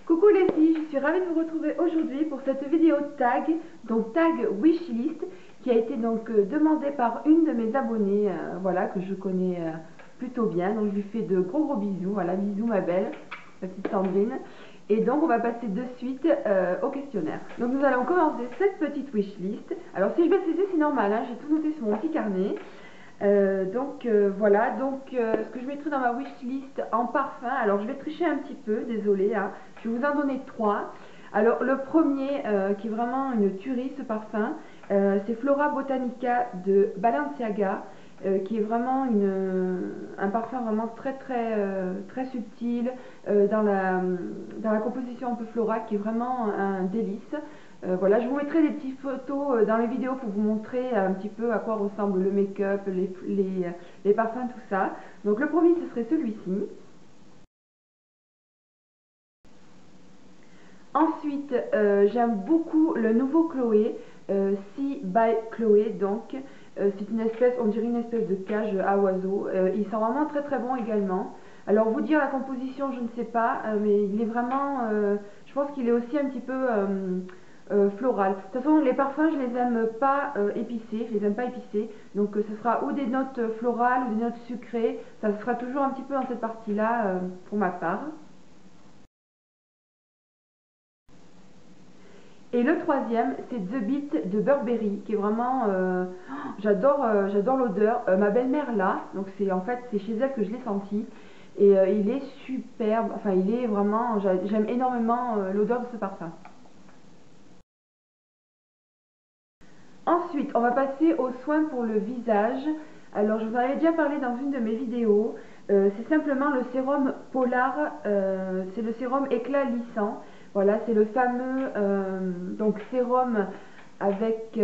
Coucou les filles, je suis ravie de vous retrouver aujourd'hui pour cette vidéo tag, donc tag wishlist, qui a été donc demandée par une de mes abonnées, voilà, que je connais plutôt bien. Donc je lui fais de gros bisous, voilà, bisous ma belle, ma petite Sandrine. Et donc on va passer de suite au questionnaire. Donc nous allons commencer cette petite wishlist. Alors si je vais cesser c'est normal, hein, j'ai tout noté sur mon petit carnet. Voilà, ce que je mettrai dans ma wishlist en parfum, alors je vais tricher un petit peu, désolée, hein, je vais vous en donner 3. Alors le premier qui est vraiment une tuerie ce parfum, c'est Flora Botanica de Balenciaga, qui est vraiment un parfum vraiment très subtil, dans la composition un peu florale, qui est vraiment un délice. Voilà, je vous mettrai des petites photos dans les vidéos pour vous montrer un petit peu à quoi ressemble le make-up, les parfums, tout ça. Donc le premier, ce serait celui-ci. Ensuite, j'aime beaucoup le nouveau Chloé, Sea by Chloé, donc c'est une espèce, on dirait une espèce de cage à oiseaux. Il sent vraiment très bon également. Alors vous dire la composition, je ne sais pas, mais il est vraiment, je pense qu'il est aussi un petit peu floral. De toute façon, les parfums, je les aime pas épicés, je les aime pas épicés. Donc ce sera ou des notes florales ou des notes sucrées. Ça sera toujours un petit peu dans cette partie-là pour ma part. Et le troisième, c'est The Beat de Burberry, qui est vraiment, j'adore l'odeur. Ma belle-mère l'a, donc c'est chez elle que je l'ai senti. Et il est superbe, enfin il est vraiment, j'aime énormément l'odeur de ce parfum. Ensuite, on va passer aux soins pour le visage. Alors, je vous en avais déjà parlé dans une de mes vidéos. C'est simplement le sérum Polar, c'est le sérum éclat lissant. Voilà, c'est le fameux donc sérum avec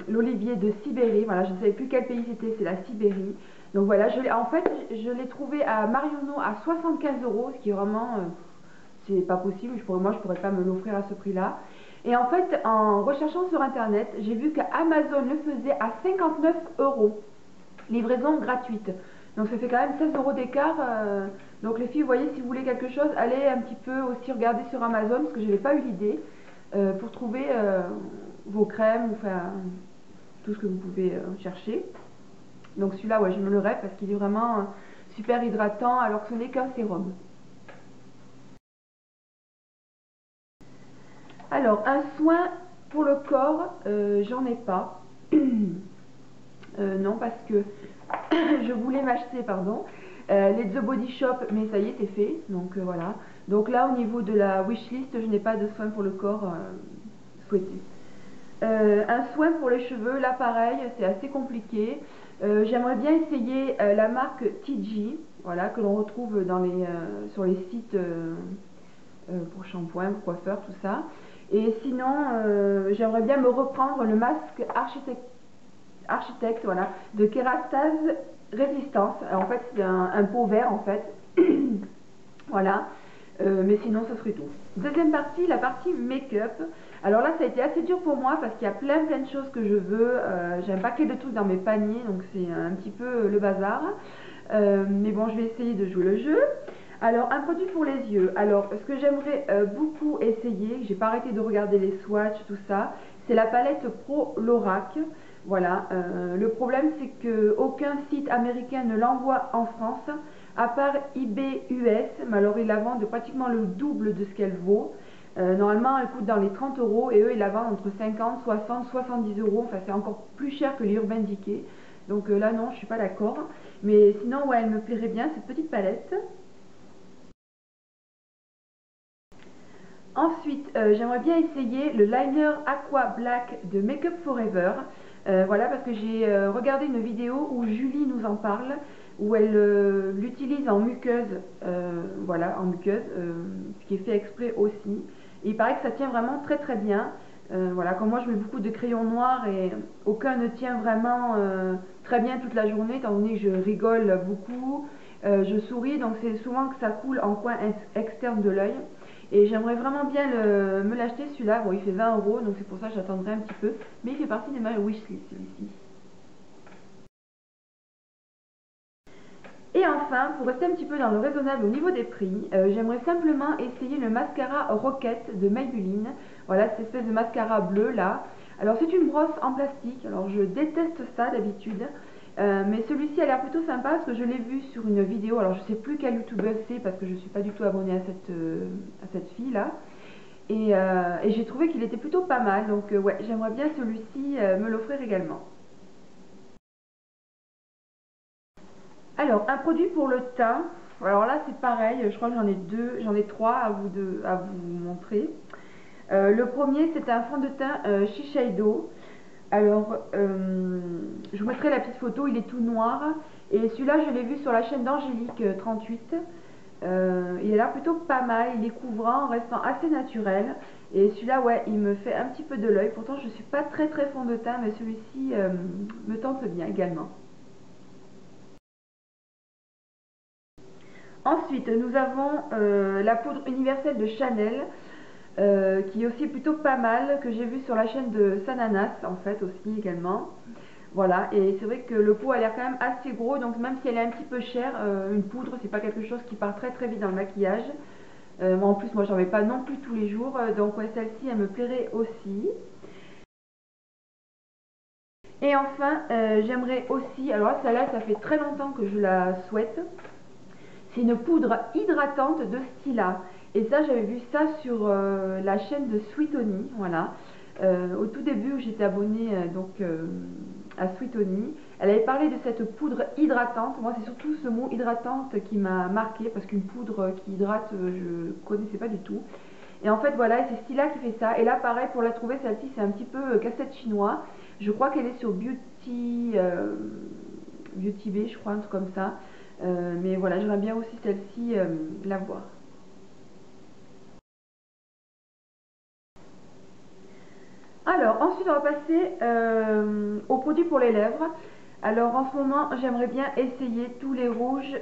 l'olivier de Sibérie. Voilà, je ne savais plus quel pays c'était, c'est la Sibérie. Donc voilà, en fait, je l'ai trouvé à Marionneau à 75 €, ce qui est vraiment, c'est pas possible. Moi, je pourrais pas me l'offrir à ce prix-là. Et en fait, en recherchant sur internet, j'ai vu qu'Amazon le faisait à 59 €, livraison gratuite. Donc ça fait quand même 16 € d'écart. Donc les filles, vous voyez, si vous voulez quelque chose, allez un petit peu aussi regarder sur Amazon, parce que je n'avais pas eu l'idée, pour trouver vos crèmes, enfin tout ce que vous pouvez chercher. Donc celui-là, ouais, je me le rêve parce qu'il est vraiment super hydratant, alors que ce n'est qu'un sérum. Alors, un soin pour le corps, j'en ai pas. Non, parce que je voulais m'acheter, pardon, les The Body Shop, mais ça y est, c'est fait. Donc voilà. Donc là, au niveau de la wishlist, je n'ai pas de soin pour le corps souhaité. Un soin pour les cheveux, là pareil, c'est assez compliqué. J'aimerais bien essayer la marque TG, voilà, que l'on retrouve sur les sites pour shampoing, pour coiffeur, tout ça. Et sinon, j'aimerais bien me reprendre le masque architecte, voilà, de Kérastase Résistance. Alors, en fait, c'est un pot vert, en fait. Voilà. Mais sinon, ce serait tout. Deuxième partie, la partie make-up. Alors là, ça a été assez dur pour moi parce qu'il y a plein de choses que je veux. J'ai un paquet de trucs dans mes paniers, donc c'est un petit peu le bazar. Mais bon, je vais essayer de jouer le jeu. Alors, un produit pour les yeux. Alors, ce que j'aimerais beaucoup essayer, j'ai pas arrêté de regarder les swatchs, tout ça, c'est la palette Pro Lorac. Voilà. Le problème, c'est qu'aucun site américain ne l'envoie en France, à part eBay US, mais alors ils la vendent pratiquement le double de ce qu'elle vaut. Normalement, elle coûte dans les 30 € et eux, ils la vendent entre 50, 60, 70 €. Enfin, c'est encore plus cher que les Urban Decay. Donc là, non, je suis pas d'accord. Mais sinon, ouais, elle me plairait bien, cette petite palette. Ensuite, j'aimerais bien essayer le liner Aqua Black de Make Up Forever. Voilà, parce que j'ai regardé une vidéo où Julie nous en parle, où elle l'utilise en muqueuse, voilà, en muqueuse, ce qui est fait exprès aussi. Et il paraît que ça tient vraiment très bien. Voilà, comme moi je mets beaucoup de crayons noirs et aucun ne tient vraiment très bien toute la journée, étant donné que je rigole beaucoup, je souris, donc c'est souvent que ça coule en coin externe de l'œil. Et j'aimerais vraiment bien me l'acheter celui-là. Bon, il fait 20 €, donc c'est pour ça que j'attendrai un petit peu. Mais il fait partie de ma wishlist celui-ci. Et enfin, enfin, pour rester un petit peu dans le raisonnable au niveau des prix, j'aimerais simplement essayer le mascara Rocket de Maybelline. Voilà, cette espèce de mascara bleu là. Alors c'est une brosse en plastique, alors je déteste ça d'habitude. Mais celui-ci a l'air plutôt sympa parce que je l'ai vu sur une vidéo. Alors je sais plus quel youtubeuse c'est parce que je suis pas du tout abonnée à cette fille là. Et j'ai trouvé qu'il était plutôt pas mal. Donc ouais, j'aimerais bien celui-ci me l'offrir également. Alors, un produit pour le teint. Alors là, c'est pareil, je crois que j'en ai trois à vous montrer. Le premier, c'est un fond de teint Shiseido. Alors, je vous mettrai la petite photo, il est tout noir. Et celui-là, je l'ai vu sur la chaîne d'Angélique 38. Il a l'air plutôt pas mal, il est couvrant en restant assez naturel. Et celui-là, ouais, il me fait un petit peu de l'œil. Pourtant, je ne suis pas très fond de teint, mais celui-ci me tente bien également. Ensuite, nous avons la poudre universelle de Chanel, qui est aussi plutôt pas mal, que j'ai vu sur la chaîne de Sananas, en fait, aussi également. Voilà, et c'est vrai que le pot a l'air quand même assez gros, donc même si elle est un petit peu chère, une poudre, c'est pas quelque chose qui part très vite dans le maquillage. En plus, moi, j'en mets pas non plus tous les jours, donc ouais, celle-ci, elle me plairait aussi. Et enfin, j'aimerais aussi, alors là, celle-là, ça fait très longtemps que je la souhaite. C'est une poudre hydratante de Stila. Et ça, j'avais vu ça sur la chaîne de Sweetoni. Voilà. Au tout début où j'étais abonnée à Sweetoni, elle avait parlé de cette poudre hydratante. Moi, c'est surtout ce mot hydratante qui m'a marqué parce qu'une poudre qui hydrate, je connaissais pas du tout. Et en fait, voilà, c'est Stila qui fait ça. Et là, pareil, pour la trouver, celle-ci, c'est un petit peu casse-tête chinois. Je crois qu'elle est sur Beauty Bay, je crois, un truc comme ça. Mais voilà, j'aimerais bien aussi celle-ci la voir. Alors, ensuite, on va passer aux produits pour les lèvres. Alors, en ce moment, j'aimerais bien essayer tous les rouges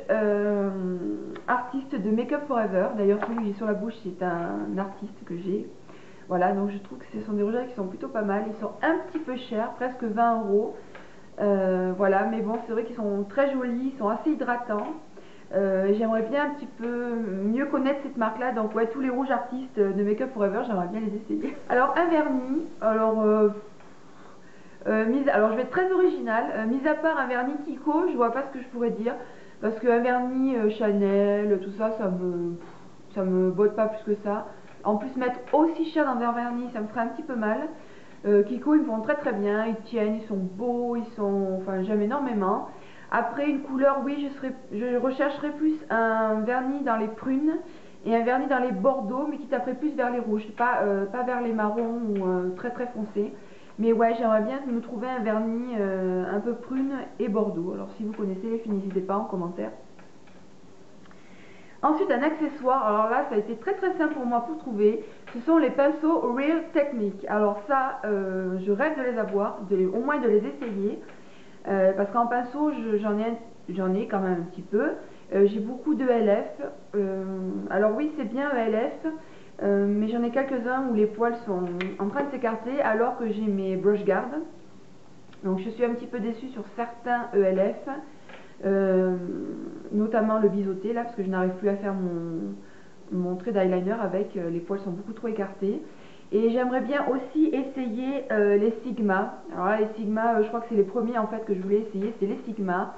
artistes de Make Up Forever. D'ailleurs, celui que j'ai sur la bouche, c'est un artiste que j'ai. Voilà, donc je trouve que ce sont des rouges qui sont plutôt pas mal. Ils sont un petit peu chers, presque 20 euros. Voilà, mais bon, c'est vrai qu'ils sont très jolis, ils sont assez hydratants. J'aimerais bien un petit peu mieux connaître cette marque là, donc ouais, tous les rouges artistes de Make Up Forever, j'aimerais bien les essayer. Alors un vernis, alors je vais être très originale, mis à part un vernis Kiko, je vois pas ce que je pourrais dire, parce qu'un vernis Chanel, tout ça, ça me botte pas plus que ça. En plus, mettre aussi cher dans un vernis, ça me ferait un petit peu mal. Kiko, ils me vont très bien, ils tiennent, ils sont beaux, enfin j'aime énormément. Après une couleur, oui, je rechercherais plus un vernis dans les prunes et un vernis dans les bordeaux, mais qui taperait plus vers les rouges, pas vers les marrons ou très foncés. Mais ouais, j'aimerais bien me trouver un vernis un peu prune et bordeaux. Alors si vous connaissez les filles, n'hésitez pas en commentaire. Ensuite, un accessoire, alors là, ça a été très simple pour moi pour trouver. Ce sont les pinceaux Real Technique. Alors ça, je rêve de les avoir, au moins de les essayer. Parce qu'en pinceau, j'en ai quand même un petit peu. J'ai beaucoup de ELF. Alors oui, c'est bien ELF, mais j'en ai quelques-uns où les poils sont en train de s'écarter alors que j'ai mes brush guard. Donc je suis un petit peu déçue sur certains ELF. Notamment le biseauté là, parce que je n'arrive plus à faire mon trait d'eyeliner avec, les poils sont beaucoup trop écartés. Et j'aimerais bien aussi essayer les Sigma. Alors là, les Sigma, je crois que c'est les premiers en fait que je voulais essayer, c'est les Sigma.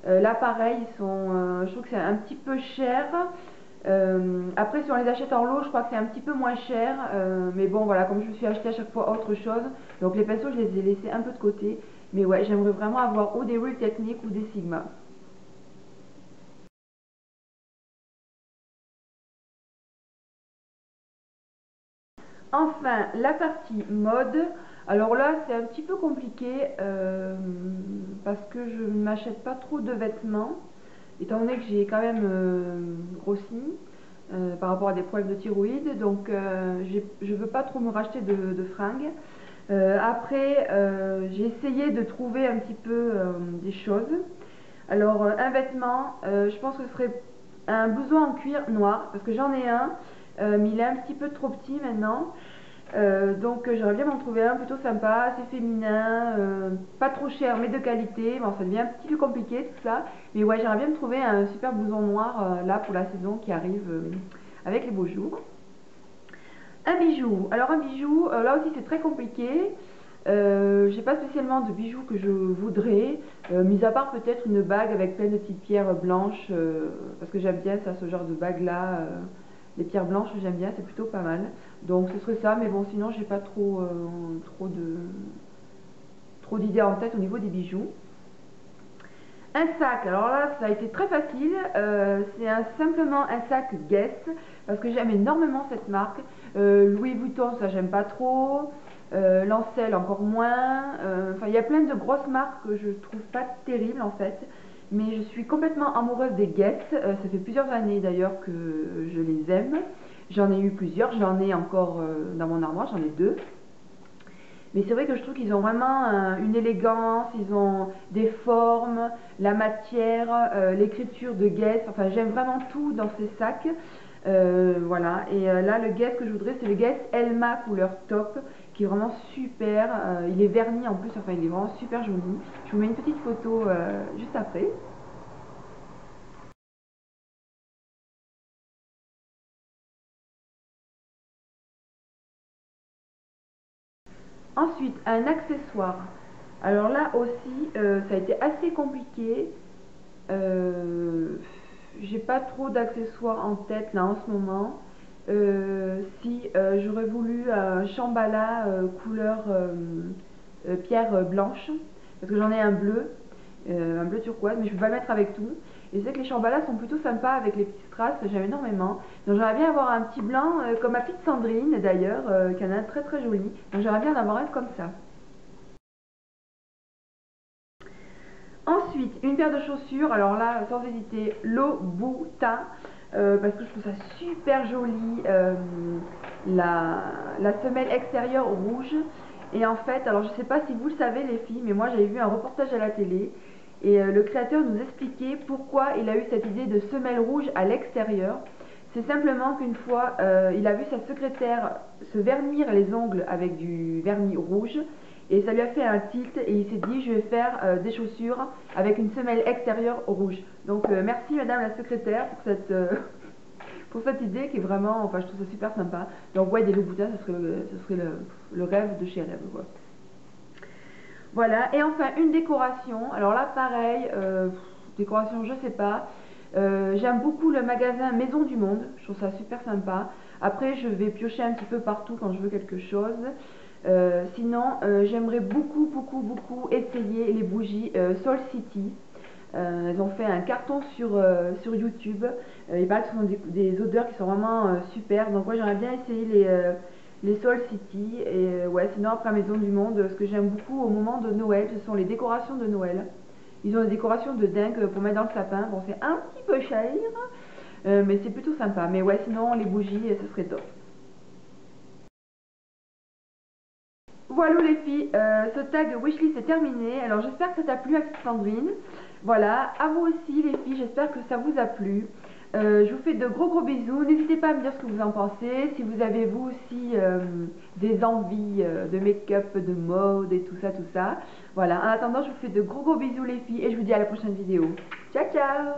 Là pareil, je trouve que c'est un petit peu cher. Après si on les achète en lot, je crois que c'est un petit peu moins cher. Mais bon voilà, comme je me suis acheté à chaque fois autre chose, donc les pinceaux je les ai laissés un peu de côté. Mais ouais, j'aimerais vraiment avoir ou des Real Technique ou des Sigma. Enfin, la partie mode. Alors là, c'est un petit peu compliqué parce que je ne m'achète pas trop de vêtements, étant donné que j'ai quand même grossi par rapport à des problèmes de thyroïde, donc je ne veux pas trop me racheter de fringues. Après, j'ai essayé de trouver un petit peu des choses. Alors, un vêtement, je pense que ce serait un blouson en cuir noir, parce que j'en ai un, mais il est un petit peu trop petit maintenant. Donc j'aimerais bien m'en trouver un plutôt sympa, assez féminin, pas trop cher mais de qualité. Bon, ça devient un petit peu compliqué tout ça, mais ouais, j'aimerais bien me trouver un super blouson noir là pour la saison qui arrive avec les beaux jours. Un bijou, alors un bijou, là aussi c'est très compliqué. J'ai pas spécialement de bijoux que je voudrais, mis à part peut-être une bague avec plein de petites pierres blanches, parce que j'aime bien ça, ce genre de bague là. Les pierres blanches j'aime bien, c'est plutôt pas mal. Donc ce serait ça, mais bon sinon j'ai pas trop d'idées en tête au niveau des bijoux. Un sac, alors là ça a été très facile, c'est simplement un sac Guess, parce que j'aime énormément cette marque. Louis Vuitton ça j'aime pas trop, Lancel encore moins, enfin il y a plein de grosses marques que je trouve pas terribles en fait, mais je suis complètement amoureuse des Guess, ça fait plusieurs années d'ailleurs que je les aime, j'en ai eu plusieurs, j'en ai encore dans mon armoire, j'en ai deux. Mais c'est vrai que je trouve qu'ils ont vraiment une élégance, ils ont des formes, la matière, l'écriture de Guess, enfin j'aime vraiment tout dans ces sacs. Voilà, et là le Guess que je voudrais c'est le Guess Elma couleur taupe, qui est vraiment super, il est verni en plus, enfin il est vraiment super joli. Je vous mets une petite photo juste après. Ensuite, un accessoire. Alors là aussi, ça a été assez compliqué. J'ai pas trop d'accessoires en tête là en ce moment. Si j'aurais voulu un chambala couleur pierre blanche, parce que j'en ai un bleu turquoise, mais je peux pas le mettre avec tout. Et je sais que les chambalas sont plutôt sympas avec les petits strass, j'aime énormément. Donc j'aimerais bien avoir un petit blanc comme ma petite Sandrine d'ailleurs, qui en a un très très joli. Donc j'aimerais bien en avoir un comme ça. Ensuite, une paire de chaussures, alors là, sans hésiter, Louboutin, parce que je trouve ça super joli, la semelle extérieure rouge. Et en fait, alors je sais pas si vous le savez les filles, mais moi j'avais vu un reportage à la télé, et le créateur nous expliquait pourquoi il a eu cette idée de semelle rouge à l'extérieur. C'est simplement qu'une fois, il a vu sa secrétaire se vernir les ongles avec du vernis rouge, et ça lui a fait un tilt et il s'est dit je vais faire des chaussures avec une semelle extérieure rouge. Donc merci madame la secrétaire pour pour cette idée qui est vraiment, enfin je trouve ça super sympa. Donc ouais, des Louboutins ce serait le rêve de chez rêve quoi. Voilà, et enfin une décoration. Alors là pareil, décoration je sais pas. J'aime beaucoup le magasin Maison du Monde, je trouve ça super sympa. Après je vais piocher un petit peu partout quand je veux quelque chose. Sinon j'aimerais beaucoup essayer les bougies Soul City. Elles ont fait un carton sur YouTube. Il paraît que ce sont des odeurs qui sont vraiment super. Donc ouais, j'aimerais bien essayer les Soul City. Et ouais, sinon après Maison du Monde, ce que j'aime beaucoup au moment de Noël, ce sont les décorations de Noël. Ils ont des décorations de dingue pour mettre dans le sapin. Bon, c'est un petit peu cher, mais c'est plutôt sympa. Mais ouais, sinon les bougies, ce serait top. Voilà les filles, ce tag wishlist est terminé. Alors j'espère que ça t'a plu Alexandrine. Voilà, à vous aussi les filles, j'espère que ça vous a plu. Je vous fais de gros bisous. N'hésitez pas à me dire ce que vous en pensez. Si vous avez vous aussi des envies de make-up, de mode et tout ça, tout ça. Voilà, en attendant, je vous fais de gros bisous les filles et je vous dis à la prochaine vidéo. Ciao ciao.